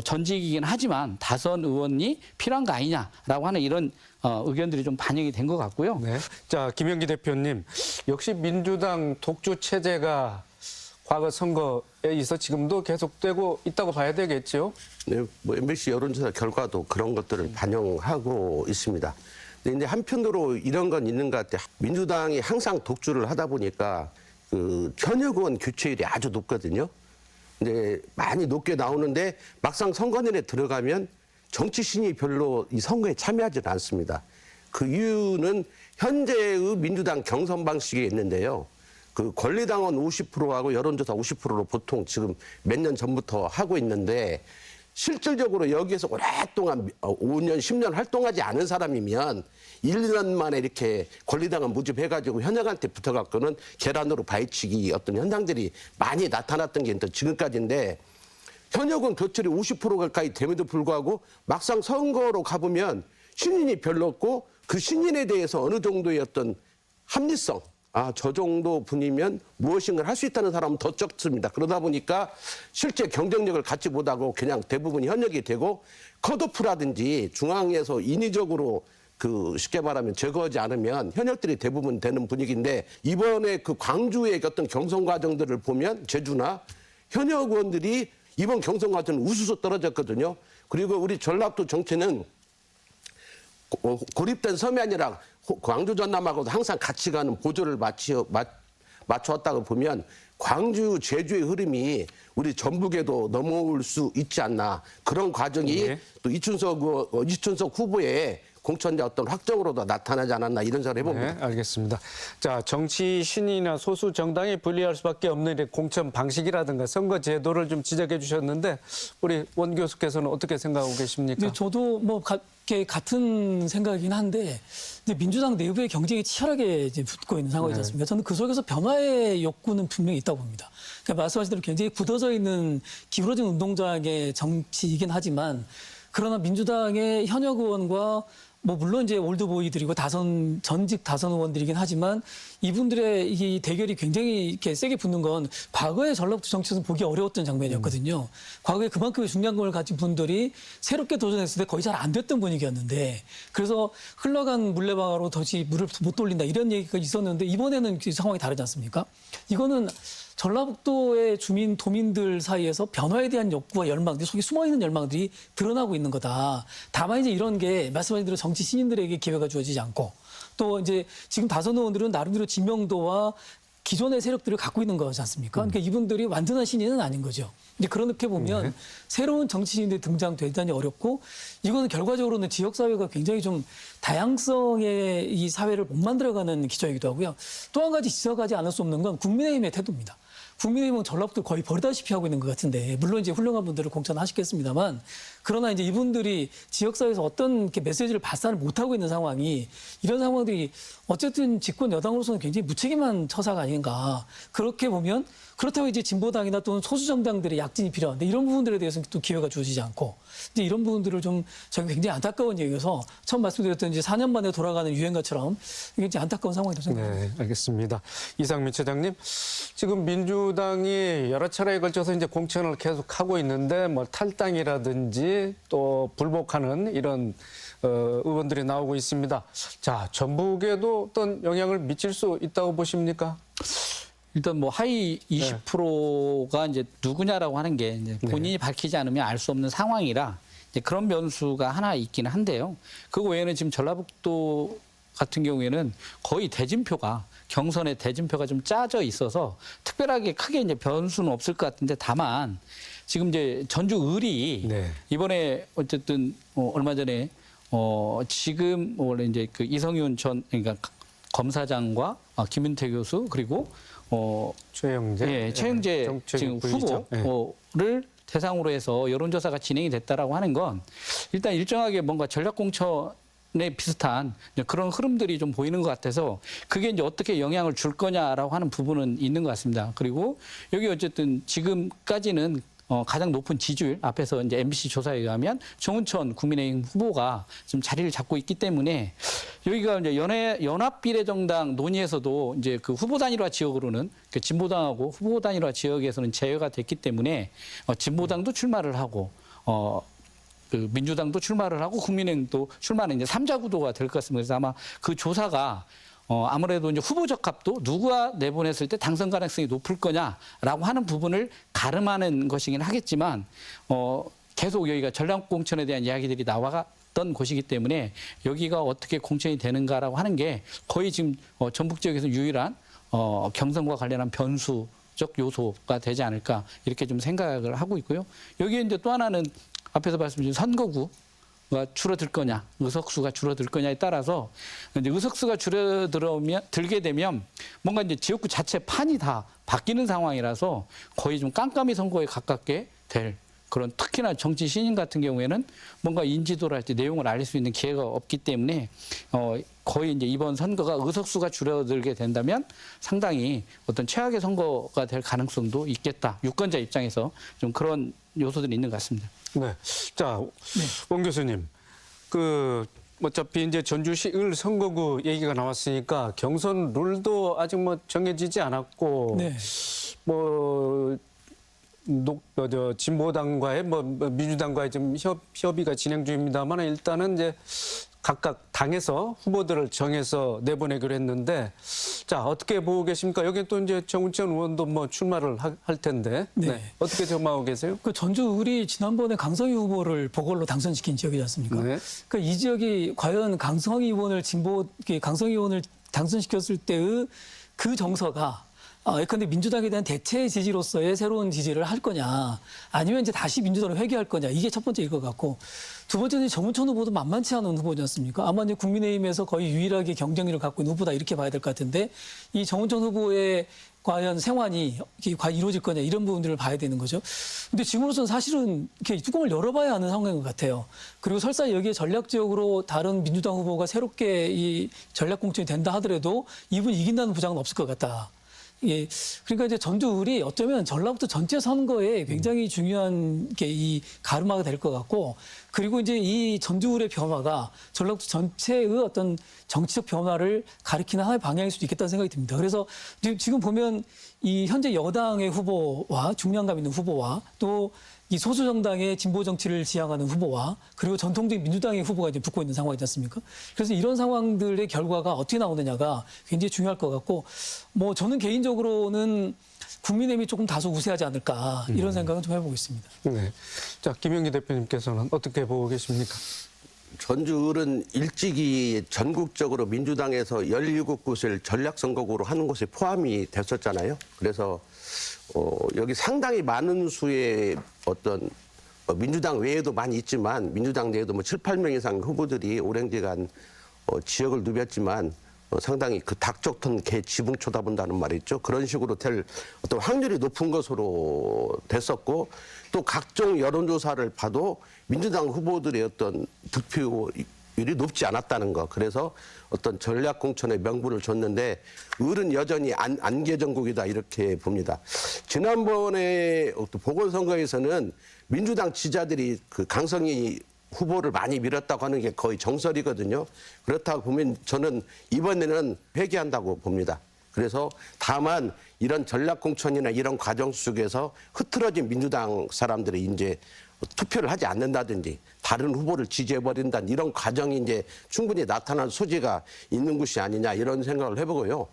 전직이긴 하지만 다선 의원이 필요한 거 아니냐라고 하는 이런 의견들이 좀 반영이 된 것 같고요. 네. 자, 김영기 대표님, 역시 민주당 독주 체제가 과거 선거에 있어 지금도 계속되고 있다고 봐야 되겠죠? 네, 뭐 MBC 여론조사 결과도 그런 것들을 반영하고 있습니다. 근데 이제 한편으로 이런 건 있는 것 같아요. 민주당이 항상 독주를 하다 보니까 그 현역 의원 교체율이 아주 높거든요. 근데 많이 높게 나오는데 막상 선거년에 들어가면 정치신이 별로 이 선거에 참여하지 않습니다. 그 이유는 현재의 민주당 경선 방식이 있는데요. 그 권리당원 50%하고 여론조사 50%로 보통 지금 몇 년 전부터 하고 있는데 실질적으로 여기에서 오랫동안 5년, 10년 활동하지 않은 사람이면 1, 2년 만에 이렇게 권리당원 모집해가지고 현역한테 붙어갖고는 계란으로 바위치기 어떤 현상들이 많이 나타났던 게 지금까지인데 현역은 교체율이 50% 가까이 됨에도 불구하고 막상 선거로 가보면 신인이 별로 없고 그 신인에 대해서 어느 정도의 어떤 합리성, 저 정도 분이면 무엇인가를 할 수 있다는 사람은 더 적습니다. 그러다 보니까 실제 경쟁력을 갖지 못하고 그냥 대부분 현역이 되고 컷오프라든지 중앙에서 인위적으로 그 쉽게 말하면 제거하지 않으면 현역들이 대부분 되는 분위기인데 이번에 그 광주의 어떤 경선 과정들을 보면 제주나 현역 의원들이 이번 경선 과정은 우수수 떨어졌거든요. 그리고 우리 전라도 정치는 고립된 섬이 아니라 광주 전남하고도 항상 같이 가는 보조를 맞춰왔다고 보면 광주 제주의 흐름이 우리 전북에도 넘어올 수 있지 않나 그런 과정이 네. 또 이춘석 후보의 공천자 어떤 확정으로도 나타나지 않았나 이런 생각을 해봅니다. 네, 알겠습니다. 자, 정치 신인이나 소수 정당이 불리할 수밖에 없는 이런 공천 방식이라든가 선거 제도를 좀 지적해 주셨는데 우리 원 교수께서는 어떻게 생각하고 계십니까? 근데 저도 뭐 같은 생각이긴 한데 이제 민주당 내부의 경쟁이 치열하게 이제 붙고 있는 상황이지 않습니까? 저는 그 속에서 변화의 욕구는 분명히 있다고 봅니다. 그러니까 말씀하신 대로 굉장히 굳어져 있는 기울어진 운동장의 정치이긴 하지만 그러나 민주당의 현역 의원과 뭐 물론 이제 올드보이들이고 전직 다선 의원들이긴 하지만 이분들의 이 대결이 굉장히 이렇게 세게 붙는 건 과거의 전라북도 정치에서 보기 어려웠던 장면이었거든요. 과거에 그만큼의 중량감을 가진 분들이 새롭게 도전했을 때 거의 잘 안 됐던 분위기였는데 그래서 흘러간 물레방아로 다시 물을 못 돌린다 이런 얘기가 있었는데 이번에는 상황이 다르지 않습니까? 이거는 전라북도의 도민들 사이에서 변화에 대한 욕구와 열망들이 속에 숨어있는 열망들이 드러나고 있는 거다. 다만 이제 이런 게 말씀하신 대로 정치 신인들에게 기회가 주어지지 않고 또 이제 지금 다선 의원들은 나름대로 지명도와 기존의 세력들을 갖고 있는 거지 않습니까? 그러니까 이분들이 완전한 신인은 아닌 거죠. 이제 그렇게 보면 새로운 정치인들이 등장 대단히 어렵고 이거는 결과적으로는 지역사회가 굉장히 좀 다양성의 이 사회를 못 만들어가는 기저이기도 하고요. 또 한 가지 지적하지 않을 수 없는 건 국민의힘의 태도입니다. 국민의힘은 전라북도 거의 버리다시피 하고 있는 것 같은데 물론 이제 훌륭한 분들을 공천하시겠습니다만 그러나 이제 이분들이 지역사회에서 어떤 이렇게 메시지를 발산을 못하고 있는 상황이 이런 상황들이 어쨌든 집권 여당으로서는 굉장히 무책임한 처사가 아닌가 그렇게 보면 그렇다고 이제 진보당이나 또는 소수정당들의 약진이 필요한데 이런 부분들에 대해서는 또 기회가 주어지지 않고 이제 이런 부분들을 좀 저는 굉장히 안타까운 얘기여서 처음 말씀드렸던 이제 4년 만에 돌아가는 유행가처럼 굉장히 안타까운 상황이라고 생각합니다. 네, 알겠습니다. 이상민 처장님, 지금 민주당이 여러 차례에 걸쳐서 이제 공천을 계속하고 있는데 뭐 탈당이라든지 또 불복하는 이런 의원들이 나오고 있습니다. 자, 전북에도 어떤 영향을 미칠 수 있다고 보십니까? 일단 뭐 하위 20%가 이제 누구냐라고 하는 게 이제 본인이 밝히지 않으면 알 수 없는 상황이라 이제 그런 변수가 하나 있기는 한데요. 그 외에는 지금 전라북도 같은 경우에는 거의 경선의 대진표가 좀 짜져 있어서 특별하게 크게 이제 변수는 없을 것 같은데 다만 지금 이제 전주 을이 네. 이번에 어쨌든 얼마 전에 지금 원래 이제 그 이성윤 그러니까 검사장과 김윤태 교수 그리고 최영재, 최영재 정책위 지금 부의장. 후보를 대상으로 해서 여론조사가 진행이 됐다라고 하는 건 일단 일정하게 뭔가 전략공천에 비슷한 그런 흐름들이 좀 보이는 것 같아서 그게 이제 어떻게 영향을 줄 거냐라고 하는 부분은 있는 것 같습니다. 그리고 여기 어쨌든 지금까지는 가장 높은 지지율 앞에서 이제 MBC 조사에 의하면 정운천 국민의힘 후보가 좀 자리를 잡고 있기 때문에 여기가 이제 연합비례정당 논의에서도 이제 그 후보 단일화 지역으로는 그 진보당하고 후보 단일화 지역에서는 제외가 됐기 때문에 진보당도 출마를 하고 그 민주당도 출마를 하고 국민의힘도 출마는 이제 3자 구도가 될 것 같습니다. 그래서 아마 그 조사가 아무래도 이제 후보 적합도 누가 내보냈을 때 당선 가능성이 높을 거냐라고 하는 부분을 가름하는 것이긴 하겠지만 계속 여기가 전략 공천에 대한 이야기들이 나왔던 곳이기 때문에 여기가 어떻게 공천이 되는가라고 하는 게 거의 지금 전북 지역에서 유일한 경선과 관련한 변수적 요소가 되지 않을까 이렇게 좀 생각을 하고 있고요. 여기에 이제 또 하나는 앞에서 말씀드린 선거구가 줄어들 거냐, 의석수가 줄어들 거냐에 따라서 이제 의석수가 들게 되면 뭔가 이제 지역구 자체 판이 다 바뀌는 상황이라서 거의 좀 깜깜이 선거에 가깝게 될 그런 특히나 정치 신인 같은 경우에는 뭔가 인지도랄지 내용을 알릴 수 있는 기회가 없기 때문에 거의 이제 이번 선거가 의석수가 줄어들게 된다면 상당히 어떤 최악의 선거가 될 가능성도 있겠다. 유권자 입장에서 좀 그런 요소들이 있는 것 같습니다. 네. 자, 원 교수님. 어차피 이제 전주시 을 선거구 얘기가 나왔으니까 경선 룰도 아직 뭐 정해지지 않았고, 네. 진보당과의 민주당과의 좀 협의가 진행 중입니다만 일단은 이제 각각 당에서 후보들을 정해서 내보내기로 했는데, 자, 어떻게 보고 계십니까? 여기 또 이제 정운천 의원도 뭐 출마를 할 텐데, 네. 어떻게 전망하고 계세요? 그 전주을이 지난번에 강성희 후보를 보궐로 당선시킨 지역이지 않습니까? 네. 그 이 지역이 과연 강성희 의원을 당선시켰을 때의 그 정서가 예컨대 민주당에 대한 대체 지지로서의 새로운 지지를 할 거냐, 아니면 이제 다시 민주당을 회귀할 거냐, 이게 첫 번째일 것 같고, 두 번째는 정운천 후보도 만만치 않은 후보지 않습니까? 아마 이제 국민의힘에서 거의 유일하게 경쟁력을 갖고 있는 후보다 이렇게 봐야 될 것 같은데, 이 정운천 후보의 과연 생환이 과연 이루어질 거냐, 이런 부분들을 봐야 되는 거죠. 근데 지금으로서는 사실은 이렇게 뚜껑을 열어봐야 하는 상황인 것 같아요. 그리고 설사 여기에 전략적으로 다른 민주당 후보가 새롭게 이 전략 공천이 된다 하더라도 이분이 이긴다는 보장은 없을 것 같다. 예, 그러니까 이제 전주을이 어쩌면 전라북도 전체 선거에 굉장히 중요한 게 이 가르마가 될 것 같고, 그리고 이제 이 전주을의 변화가 전라북도 전체의 어떤 정치적 변화를 가리키는 하나의 방향일 수도 있겠다는 생각이 듭니다. 그래서 지금 보면 이 현재 여당의 후보와 중량감 있는 후보와 또 이 소수 정당의 진보 정치를 지향하는 후보와 그리고 전통적인 민주당의 후보가 이제 붙고 있는 상황이지 않습니까? 그래서 이런 상황들의 결과가 어떻게 나오느냐가 굉장히 중요할 것 같고, 뭐 저는 개인적으로는 국민의힘이 조금 다소 우세하지 않을까 이런 생각은 좀 해보고 있습니다. 네. 자, 김영기 대표님께서는 어떻게 보고 계십니까? 전주을은 일찍이 전국적으로 민주당에서 17곳을 전략선거구로 하는 곳에 포함이 됐었잖아요. 그래서 여기 상당히 많은 수의 어떤 민주당 외에도 많이 있지만 민주당 내에도 뭐 7, 8명 이상 후보들이 오랜 기간 지역을 누볐지만 상당히 그 닭적턴 개 지붕 쳐다본다는 말이 있죠. 그런 식으로 될 어떤 확률이 높은 것으로 됐었고, 또 각종 여론조사를 봐도 민주당 후보들의 어떤 득표율이 높지 않았다는 거. 그래서 어떤 전략 공천의 명분을 줬는데 을은 여전히 안개전국이다 이렇게 봅니다. 지난번에 보궐선거에서는 민주당 지지자들이 그 강성희 후보를 많이 밀었다고 하는 게 거의 정설이거든요. 그렇다고 보면 저는 이번에는 회귀한다고 봅니다. 그래서 다만 이런 전략 공천이나 이런 과정 속에서 흐트러진 민주당 사람들이 이제 투표를 하지 않는다든지 다른 후보를 지지해버린다는 이런 과정이 이제 충분히 나타날 소지가 있는 것이 아니냐 이런 생각을 해보고요.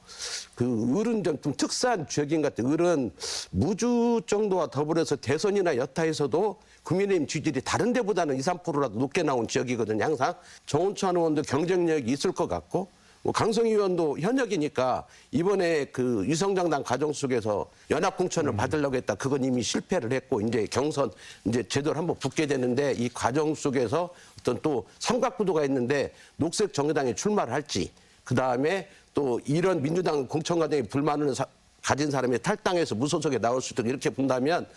그 을은 좀 특수한 지역인 것 같아요. 을은 무주 정도와 더불어서 대선이나 여타에서도 국민의힘 지지율이 다른 데보다는 2, 3%라도 높게 나온 지역이거든요. 항상 정운천 의원도 경쟁력이 있을 것 같고, 강성희 의원도 현역이니까 이번에 그 위성정당 과정 속에서 연합공천을 받으려고 했다. 그건 이미 실패를 했고 이제 경선 이제 제대로 한번 붙게 되는데, 이 과정 속에서 어떤 또 삼각구도가 있는데 녹색 정의당에 출마를 할지, 그 다음에 또 이런 민주당 공천 과정에 불만을 가진 사람이 탈당해서 무소속에 나올 수 있도록 이렇게 본다면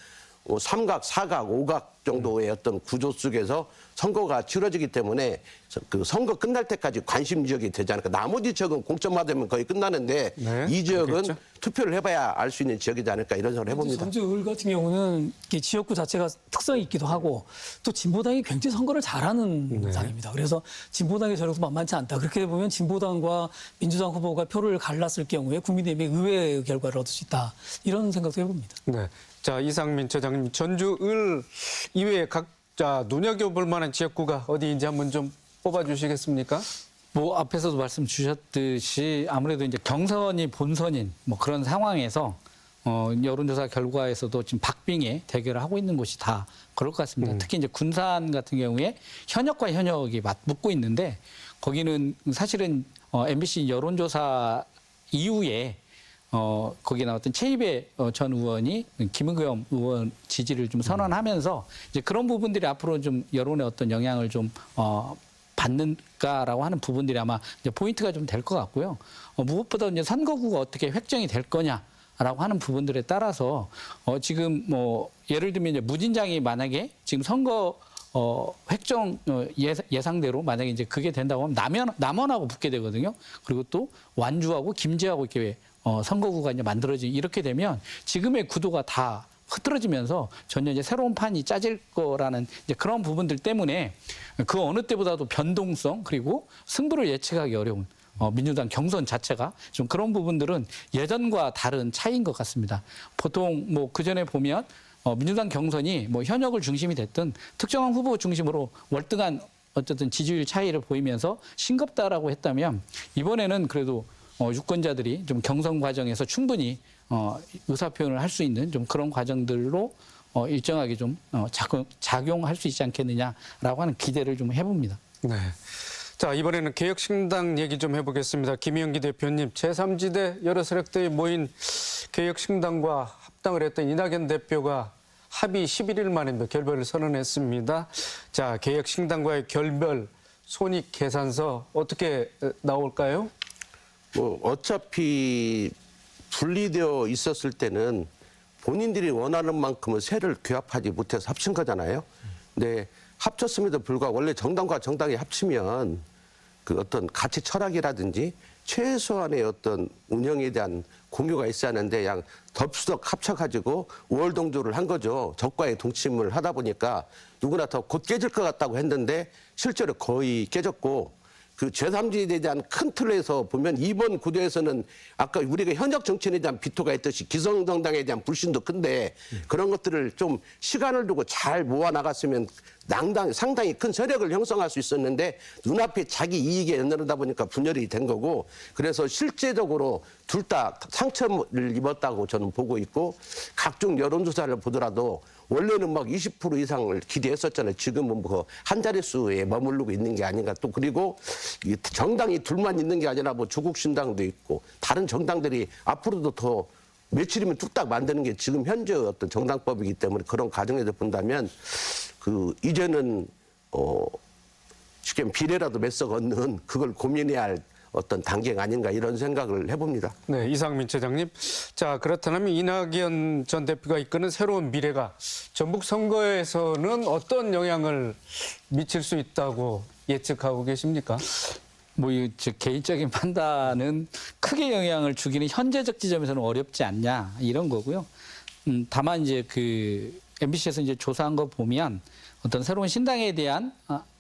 삼각, 사각, 오각 정도의 어떤 구조 속에서 선거가 치러지기 때문에 그 선거 끝날 때까지 관심 지역이 되지 않을까. 나머지 지역은 공천받으면 거의 끝나는데 네, 이 지역은 그렇겠죠. 투표를 해봐야 알 수 있는 지역이지 않을까 이런 생각을 해봅니다. 전주을 같은 경우는 이렇게 지역구 자체가 특성이 있기도 하고 또 진보당이 굉장히 선거를 잘하는 당입니다. 그래서 진보당의 저력도 만만치 않다. 그렇게 보면 진보당과 민주당 후보가 표를 갈랐을 경우에 국민의힘이 의외의 결과를 얻을 수 있다. 이런 생각도 해봅니다. 네. 자, 이상민 처장님, 전주을 이외에 각자 눈여겨볼 만한 지역구가 어디인지 한번 좀 뽑아주시겠습니까? 뭐 앞에서도 말씀 주셨듯이 아무래도 이제 경선이 본선인 뭐 그런 상황에서 여론조사 결과에서도 지금 박빙의 대결을 하고 있는 곳이 다 그럴 것 같습니다. 특히 이제 군산 같은 경우에 현역과 현역이 맞붙고 있는데 거기는 사실은 MBC 여론조사 이후에 거기에 나왔던 최이배 전 의원이 김의겸 의원 지지를 좀 선언하면서 이제 그런 부분들이 앞으로 좀 여론에 어떤 영향을 좀 받는가라고 하는 부분들이 아마 이제 포인트가 좀 될 것 같고요. 무엇보다 이제 선거구가 어떻게 획정이 될 거냐라고 하는 부분들에 따라서 지금 뭐 예를 들면 이제 무진장이 만약에 지금 선거 획정 예상대로 만약에 이제 그게 된다고 하면 남원하고 붙게 되거든요. 그리고 또 완주하고 김제하고 이렇게 선거구가 이제 이렇게 되면 지금의 구도가 다 흐트러지면서 전혀 이제 새로운 판이 짜질 거라는 이제 그런 부분들 때문에 그 어느 때보다도 변동성 그리고 승부를 예측하기 어려운 민주당 경선 자체가 좀 그런 부분들은 예전과 다른 차이인 것 같습니다. 보통 뭐 그 전에 보면 민주당 경선이 뭐 현역을 중심이 됐든 특정한 후보 중심으로 월등한 어쨌든 지지율 차이를 보이면서 싱겁다라고 했다면 이번에는 그래도 유권자들이 좀 경선 과정에서 충분히 의사 표현을 할 수 있는 좀 그런 과정들로 일정하게 좀 작용할 수 있지 않겠느냐라고 하는 기대를 좀 해봅니다. 네. 자, 이번에는 개혁신당 얘기 좀 해보겠습니다. 김영기 대표님, 제3지대 여러 세력들이 모인 개혁신당과 합당을 했던 이낙연 대표가 합의 11일 만에 결별을 선언했습니다. 자, 개혁신당과의 결별 손익 계산서 어떻게 나올까요? 뭐 어차피 분리되어 있었을 때는 본인들이 원하는 만큼은 세를 규합하지 못해서 합친 거잖아요. 근데 합쳤음에도 불구하고 원래 정당과 정당이 합치면 그 어떤 가치 철학이라든지 최소한의 어떤 운영에 대한 공유가 있어야 하는데 그냥 덥수덕 합쳐가지고 우월동조를 한 거죠. 적과의 동침을 하다 보니까 누구나 더 곧 깨질 것 같다고 했는데 실제로 거의 깨졌고 그 제3지대에 대한 큰 틀에서 보면 이번 구도에서는 아까 우리가 현역 정치인에 대한 비토가 있듯이 기성정당에 대한 불신도 큰데 그런 것들을 좀 시간을 두고 잘 모아나갔으면 상당히 큰 세력을 형성할 수 있었는데 눈앞에 자기 이익에 연연하다 보니까 분열이 된 거고 그래서 실제적으로 둘 다 상처를 입었다고 저는 보고 있고 각종 여론조사를 보더라도 원래는 막 20% 이상을 기대했었잖아요. 지금은 뭐 한 자릿수에 머무르고 있는 게 아닌가. 또 그리고 정당이 둘만 있는 게 아니라 뭐 조국신당도 있고 다른 정당들이 앞으로도 더 며칠이면 뚝딱 만드는 게 지금 현재 어떤 정당법이기 때문에 그런 과정에서 본다면 이제는 쉽게 비례라도 몇 석 얻는 그걸 고민해야 할 어떤 단계가 아닌가 이런 생각을 해봅니다. 네, 이상민 처장님. 자, 그렇다면 이낙연 전 대표가 이끄는 새로운 미래가 전북 선거에서는 어떤 영향을 미칠 수 있다고 예측하고 계십니까? 뭐 개인적인 판단은 크게 영향을 주기는 현재적 지점에서는 어렵지 않냐 이런 거고요. 다만 이제 그 MBC에서 이제 조사한 거 보면 어떤 새로운 신당에 대한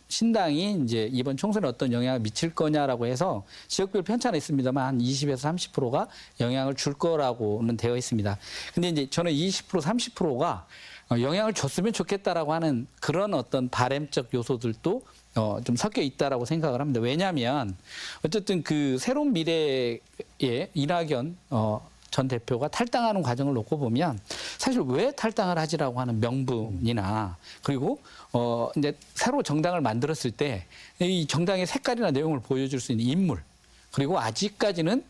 신당이 이제 이번 총선에 어떤 영향을 미칠 거냐라고 해서 지역별 편차는 있습니다만 한 20에서 30%가 영향을 줄 거라고는 되어 있습니다. 근데 이제 저는 20% 30%가 영향을 줬으면 좋겠다라고 하는 그런 어떤 바램적 요소들도 좀 섞여 있다라고 생각을 합니다. 왜냐하면 어쨌든 그 새로운 미래의 이낙연 전 대표가 탈당하는 과정을 놓고 보면 사실 왜 탈당을 하지라고 하는 명분이나 그리고 이제 새로 정당을 만들었을 때 이 정당의 색깔이나 내용을 보여줄 수 있는 인물 그리고 아직까지는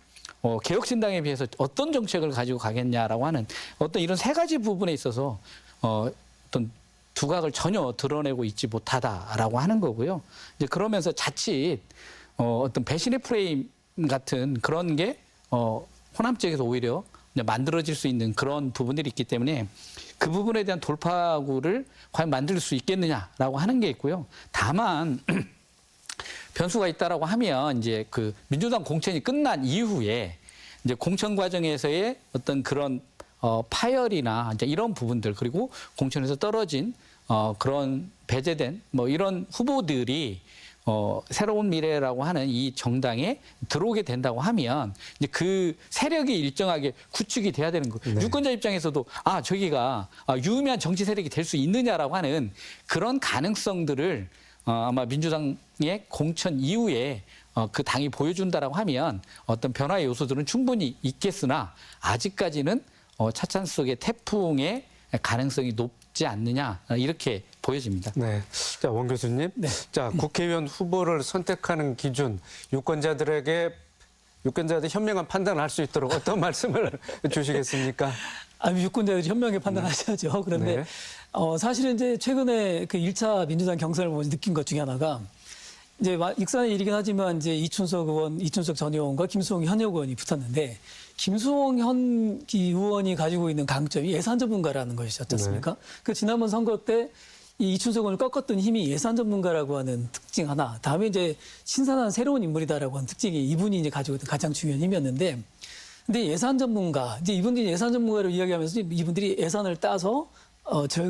개혁신당에 비해서 어떤 정책을 가지고 가겠냐라고 하는 어떤 이런 세 가지 부분에 있어서 어떤 두각을 전혀 드러내고 있지 못하다라고 하는 거고요. 이제 그러면서 자칫 어떤 배신의 프레임 같은 그런 게 호남 쪽에서 오히려 이제 만들어질 수 있는 그런 부분들이 있기 때문에 그 부분에 대한 돌파구를 과연 만들 수 있겠느냐라고 하는 게 있고요. 다만 변수가 있다라고 하면 이제 그 민주당 공천이 끝난 이후에 이제 공천 과정에서의 어떤 그런 파열이나 이제 이런 부분들 그리고 공천에서 떨어진 그런 배제된 뭐 이런 후보들이 새로운 미래라고 하는 이 정당에 들어오게 된다고 하면 이제 그 세력이 일정하게 구축이 돼야 되는 거예요. 유권자 입장에서도 저기가 유의미한 정치 세력이 될 수 있느냐라고 하는 그런 가능성들을 아마 민주당의 공천 이후에 그 당이 보여준다라고 하면 어떤 변화의 요소들은 충분히 있겠으나 아직까지는 차찬 속의 태풍의 가능성이 높지 않느냐 이렇게 보여집니다. 네. 자, 원 교수님. 네. 자, 국회의원 후보를 선택하는 기준, 유권자들 현명한 판단을 할 수 있도록 어떤 말씀을 주시겠습니까? 유권자들이 현명하게 판단하셔야죠. 그런데 네. 사실은 이제 최근에 그 1차 민주당 경선을 보면서 느낀 것 중에 하나가 이제 익산의 일이긴 하지만 이제 이춘석 전 의원과 김수홍 현역 의원이 붙었는데 김수홍 현 의원이 가지고 있는 강점이 예산 전문가라는 것이었지 않습니까? 그 지난번 선거 때 이 이춘석 의원을 꺾었던 힘이 예산 전문가라고 하는 특징 하나, 다음에 이제 신선한 새로운 인물이다라고 하는 특징이 이분이 이제 가지고 있던 가장 중요한 힘이었는데, 근데 예산 전문가, 이제 이분들이 예산 전문가로 이야기하면서 이분들이 예산을 따서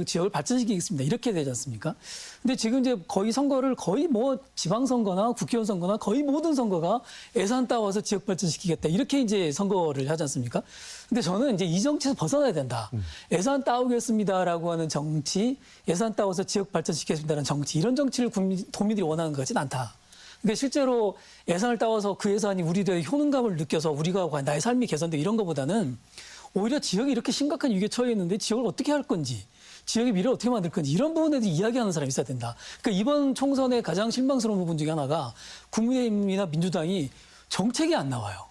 지역을 발전시키겠습니다. 이렇게 되지 않습니까? 근데 지금 이제 거의 선거를 거의 뭐 지방선거나 국회의원 선거나 거의 모든 선거가 예산 따와서 지역 발전시키겠다. 이렇게 이제 선거를 하지 않습니까? 근데 저는 이제 이 정치에서 벗어나야 된다. 예산 따오겠습니다라고 하는 정치, 예산 따와서 지역 발전시키겠습니다라는 정치, 이런 정치를 도민들이 원하는 것 같지는 않다. 근데 실제로 예산을 따와서 그 예산이 우리들의 효능감을 느껴서 우리가 과연 나의 삶이 개선되고 이런 것보다는 오히려 지역이 이렇게 심각한 위기에 처해 있는데 지역을 어떻게 할 건지, 지역의 미래를 어떻게 만들 건지 이런 부분에 대해서 이야기하는 사람이 있어야 된다. 그러니까 이번 총선의 가장 실망스러운 부분 중에 하나가 국민의힘이나 민주당이 정책이 안 나와요.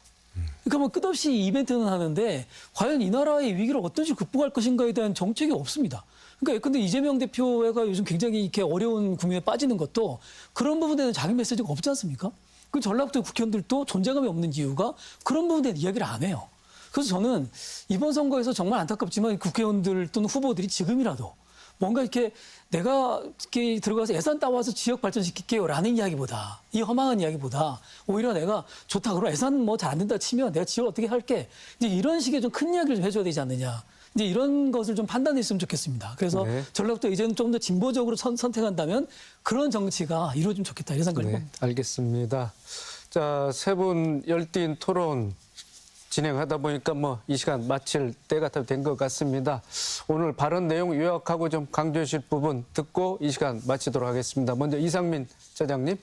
그러니까 뭐 끝없이 이벤트는 하는데 과연 이 나라의 위기를 어떤 식으로 극복할 것인가에 대한 정책이 없습니다. 그러니까 근데 이재명 대표가 요즘 굉장히 이렇게 어려운 국면에 빠지는 것도 그런 부분에 대한 자기 메시지가 없지 않습니까? 그 전라북도 국회의원들도 존재감이 없는 이유가 그런 부분에 대한 이야기를 안 해요. 그래서 저는 이번 선거에서 정말 안타깝지만 국회의원들 또는 후보들이 지금이라도 뭔가 이렇게 내가 이렇게 들어가서 예산 따와서 지역 발전시킬게요라는 이야기보다, 이 허망한 이야기보다 오히려 내가 좋다 그러면 예산 뭐 잘 안 된다 치면 내가 지역 어떻게 할게, 이제 이런 식의 좀 큰 이야기를 좀 해줘야 되지 않느냐. 이제 이런 것을 좀 판단했으면 좋겠습니다. 그래서 네. 전라북도 이제는 좀 더 진보적으로 선택한다면 그런 정치가 이루어지면 좋겠다 이런 생각을 네, 합니다. 알겠습니다. 자, 세 분 열띤 토론 진행하다 보니까 뭐 이 시간 마칠 때가 된 것 같습니다. 오늘 발언 내용 요약하고 좀 강조해 주실 부분 듣고 이 시간 마치도록 하겠습니다. 먼저 이상민 차장님.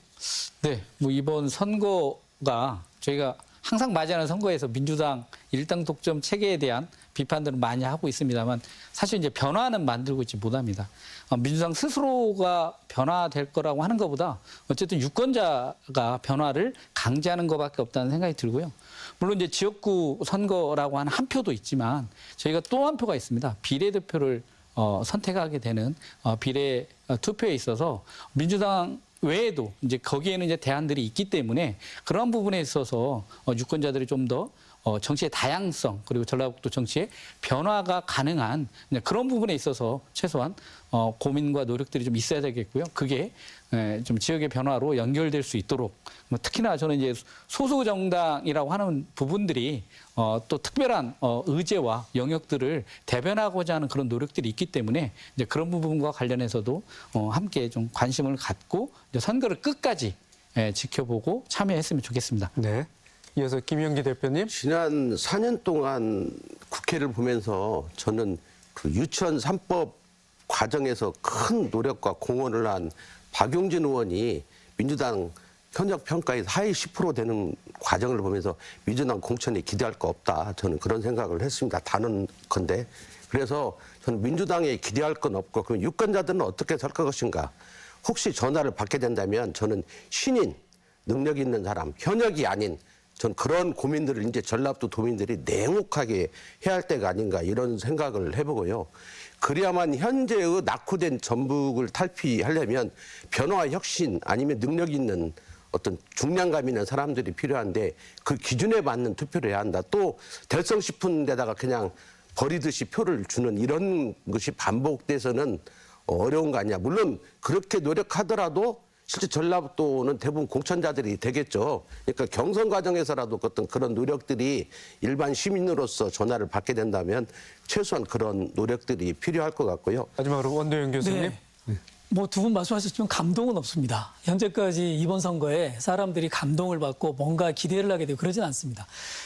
네, 뭐 이번 선거가 저희가 항상 맞이하는 선거에서 민주당 일당 독점 체계에 대한 비판들을 많이 하고 있습니다만 사실 이제 변화는 만들고 있지 못합니다. 민주당 스스로가 변화될 거라고 하는 것보다 어쨌든 유권자가 변화를 강제하는 것밖에 없다는 생각이 들고요. 물론 이제 지역구 선거라고 하는 한 표도 있지만 저희가 또 한 표가 있습니다. 비례대표를 선택하게 되는 비례 투표에 있어서 민주당 외에도 이제 거기에는 이제 대안들이 있기 때문에 그런 부분에 있어서 유권자들이 좀 더 정치의 다양성 그리고 전라북도 정치의 변화가 가능한 그런 부분에 있어서 최소한 고민과 노력들이 좀 있어야 되겠고요. 그게 좀 지역의 변화로 연결될 수 있도록 특히나 저는 이제 소수 정당이라고 하는 부분들이 또 특별한 의제와 영역들을 대변하고자 하는 그런 노력들이 있기 때문에 이제 그런 부분과 관련해서도 함께 좀 관심을 갖고 이제 선거를 끝까지 지켜보고 참여했으면 좋겠습니다. 네. 이어서 김영기 대표님. 지난 4년 동안 국회를 보면서 저는 그 유치원 3법 과정에서 큰 노력과 공헌을 한 박용진 의원이 민주당 현역 평가에서 하위 10% 되는 과정을 보면서 민주당 공천에 기대할 거 없다. 저는 그런 생각을 했습니다. 단언컨대. 그래서 저는 민주당에 기대할 건 없고 그럼 유권자들은 어떻게 살 것인가. 혹시 전화를 받게 된다면 저는 신인, 능력 있는 사람, 현역이 아닌 전 그런 고민들을 이제 전라북도 도민들이 냉혹하게 해야 할 때가 아닌가 이런 생각을 해보고요. 그래야만 현재의 낙후된 전북을 탈피하려면 변화와 혁신 아니면 능력 있는 어떤 중량감 있는 사람들이 필요한데 그 기준에 맞는 투표를 해야 한다. 또 될성 싶은 데다가 그냥 버리듯이 표를 주는 이런 것이 반복돼서는 어려운 거 아니야. 물론 그렇게 노력하더라도 실제 전라북도는 대부분 공천자들이 되겠죠. 그러니까 경선 과정에서라도 어떤 그런 노력들이 일반 시민으로서 전화를 받게 된다면 최소한 그런 노력들이 필요할 것 같고요. 마지막으로 원도영 교수님. 네. 뭐 두 분 말씀하셨지만 감동은 없습니다. 현재까지 이번 선거에 사람들이 감동을 받고 뭔가 기대를 하게 되고 그러진 않습니다.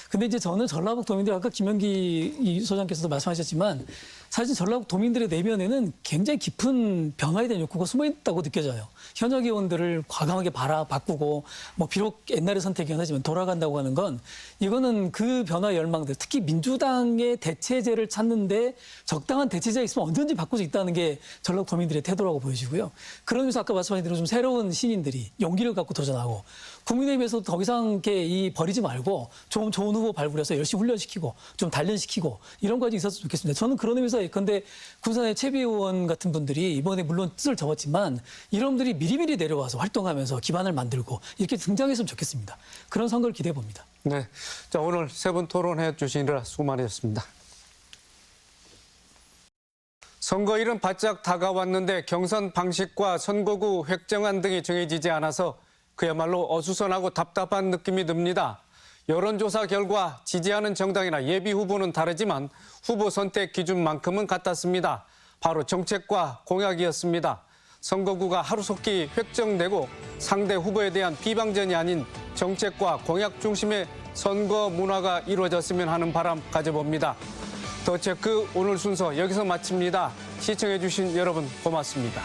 근데 이제 저는 전라북도민들 아까 김영기 소장께서도 말씀하셨지만 사실 전라북도민들의 내면에는 굉장히 깊은 변화에 대한 욕구가 숨어 있다고 느껴져요. 현역 의원들을 과감하게 바꾸고 뭐 비록 옛날의 선택이긴 하지만 돌아간다고 하는 건 이거는 그 변화 열망들 특히 민주당의 대체제를 찾는데 적당한 대체제가 있으면 언제든지 바꿀 수 있다는 게 전라북도민들의 태도라고 보여지고요. 그런 의미에서 아까 말씀하신 대로 좀 새로운 신인들이 용기를 갖고 도전하고 국민의힘에서도 더 이상 이렇게 버리지 말고 좋은 후보 발굴해서 열심히 훈련시키고 좀 단련시키고 이런 과정이 있었으면 좋겠습니다. 저는 그런 의미에서 예컨대 군산의 최비 의원 같은 분들이 이번에 물론 뜻을 접었지만 이런 분들이 미리미리 내려와서 활동하면서 기반을 만들고 이렇게 등장했으면 좋겠습니다. 그런 선거를 기대해 봅니다. 네. 자, 오늘 세 분 토론해 주시느라 수고 많으셨습니다. 선거일은 바짝 다가왔는데 경선 방식과 선거구 획정안 등이 정해지지 않아서 그야말로 어수선하고 답답한 느낌이 듭니다. 여론조사 결과 지지하는 정당이나 예비 후보는 다르지만 후보 선택 기준만큼은 같았습니다. 바로 정책과 공약이었습니다. 선거구가 하루속히 획정되고 상대 후보에 대한 비방전이 아닌 정책과 공약 중심의 선거 문화가 이루어졌으면 하는 바람 가져봅니다. 더 체크 오늘 순서 여기서 마칩니다. 시청해 주신 여러분 고맙습니다.